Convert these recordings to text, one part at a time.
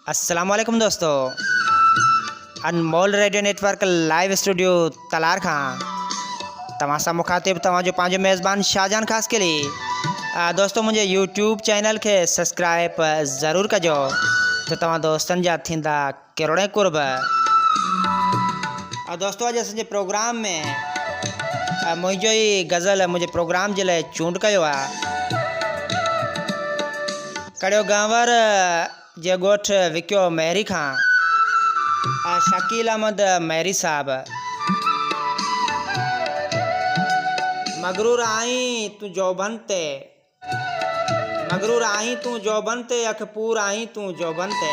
अस्सलाम वालेकुम दोस्तों। अनमोल रेडियो नेटवर्क लाइव स्टूडियो तलार खां तमासा मुखातिब तव्हांजो पंहिंजो मेज़बान शाहजहान ख़ास के लिए दोस्तों मुझे यूट्यूब चैनल के सब्सक्राइब ज़रूर कजो तो तव्हां दोस्तन जा थींदा करोड़े कुर्ब। दोस्तों अॼु असांजे प्रोग्राम में मुंहिंजो ई गज़ल मुंहिंजे प्रोग्राम जे लाइ चूंड कयो आहे। कड़ियो गांवर जे ॻोठ विकियो मैरी खां शकील अहमद मैरी साहब। मगरूर आई तूं जोबन ते, मगरूर आई तूं जोबन ते, अखपूर आई तूं जोबन ते।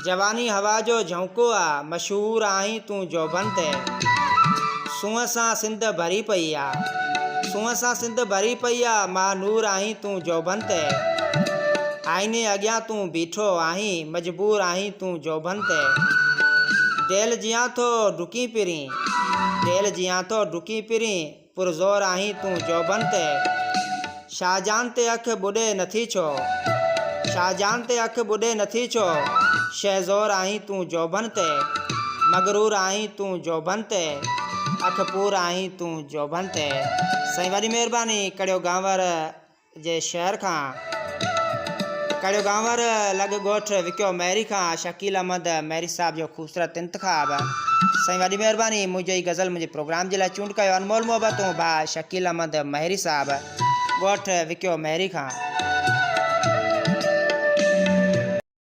जवानी हवा जो झोंको आ, मशहूर आई तूं जोबन ते। सूंहं सां सिंध भरी पई आ, सूंहं सां सिंध भरी पई आ, मां नूर आई तूं जोबन ते। आईने अॻियां तूं बीठो आहीं, मजबूर आहीं तूं जोबन ते। दिल जियां थो डुकी पिरी, दिल जियां थो डुकी पिरी, पुरज़ोर आहीं तूं जोबन ते। शाहजहान ते अख ॿुॾे नथी छो, शाहजहान ते अख ॿुॾे नथी छो, शहज़ोर आहीं तूं जोबन ते। मगरूर आहीं तूं जोबन ते, अखपूर आहीं तूं जोबन ते। साईं वॾी महिरबानी। कड़ियो गांवर जे शहर खां, कड़ियो गांवर लॻ ॻोठ विकियो मैरी खां शकील अहमद मैरी साहब जो ख़ूबसूरत इंतख़ाब। साईं वॾी महिरबानी। मुंहिंजो ई गज़ल मुंहिंजे प्रोग्राम जे लाइ चूंड कयो अनमोल मोहबतूं भाउ शकील अहमद मैरी साहब ॻोठ विकियो मैरी खां।